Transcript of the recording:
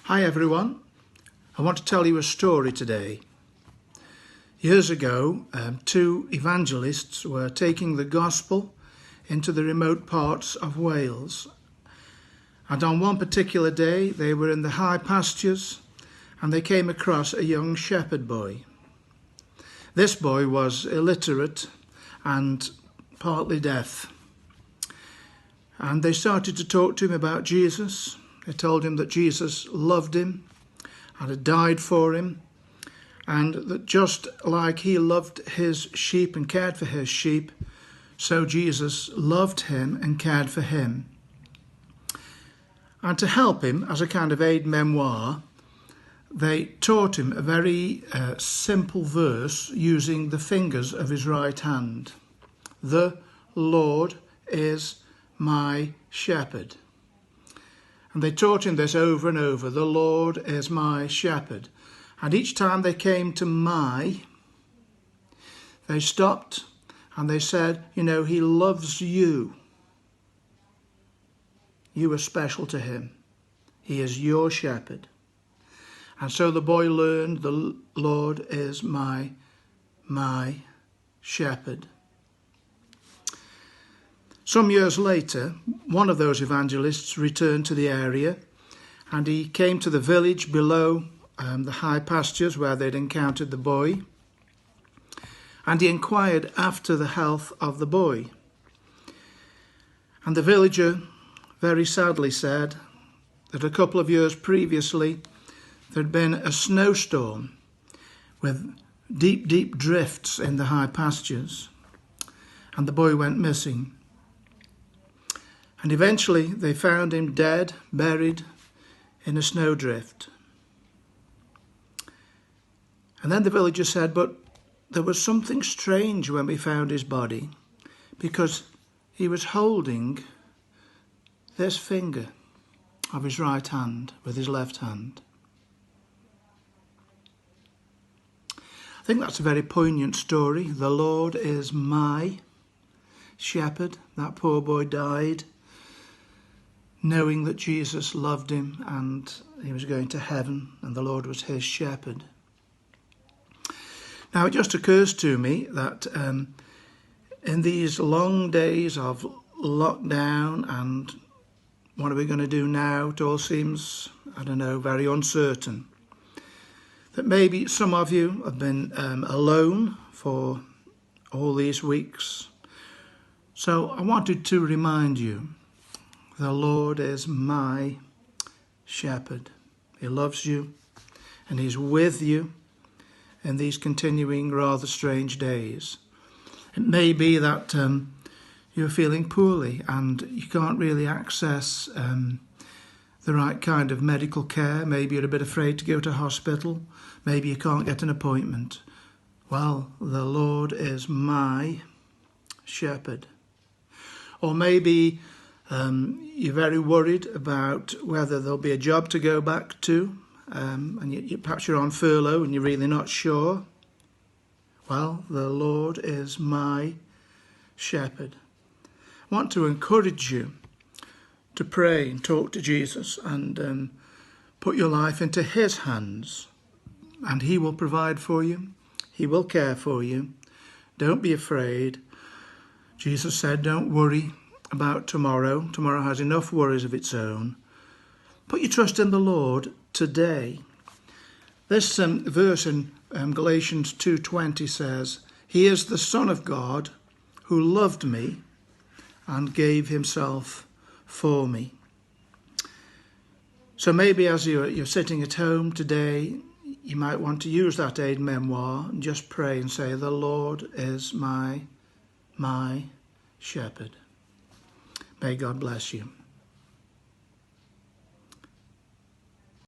Hi everyone, I want to tell you a story today. Years ago, two evangelists were taking the gospel into the remote parts of Wales. And on one particular day, they were in the high pastures and they came across a young shepherd boy. This boy was illiterate and partly deaf. And they started to talk to him about Jesus. They told him that Jesus loved him and had died for him, and that just like he loved his sheep and cared for his sheep, so Jesus loved him and cared for him. And to help him, as a kind of aid memoir, they taught him a very simple verse using the fingers of his right hand. The Lord is my shepherd. And they taught him this over and over. The Lord is my shepherd. And each time they came to my, they stopped and they said, you know, he loves you. You are special to him. He is your shepherd. And so the boy learned, the Lord is my shepherd. Some years later, one of those evangelists returned to the area and he came to the village below the high pastures where they'd encountered the boy, and he inquired after the health of the boy. And the villager very sadly said that a couple of years previously there'd been a snowstorm with deep drifts in the high pastures, and the boy went missing. And eventually they found him dead, buried in a snowdrift. And then the villager said, but there was something strange when we found his body, because he was holding this finger of his right hand with his left hand. I think that's a very poignant story. The Lord is my shepherd. That poor boy died knowing that Jesus loved him and he was going to heaven and the Lord was his shepherd. Now it just occurs to me that in these long days of lockdown and what are we going to do now, it all seems, very uncertain. That maybe some of you have been alone for all these weeks. So I wanted to remind you, the Lord is my shepherd. He loves you and he's with you in these continuing rather strange days. It may be that you're feeling poorly and you can't really access the right kind of medical care. Maybe you're a bit afraid to go to hospital. Maybe you can't get an appointment. Well, the Lord is my shepherd. Or maybe you're very worried about whether there'll be a job to go back to, and perhaps you're on furlough and you're really not sure. Well, the Lord is my shepherd. I want to encourage you to pray and talk to Jesus and put your life into his hands, and he will provide for you. He will care for you. Don't be afraid. Jesus said, don't worry about tomorrow. Tomorrow has enough worries of its own. Put your trust in the Lord today. This verse in Galatians 2:20 says, he is the Son of God who loved me and gave himself for me. So maybe as you're sitting at home today, you might want to use that aid memoir and just pray and say, the Lord is my shepherd. May God bless you.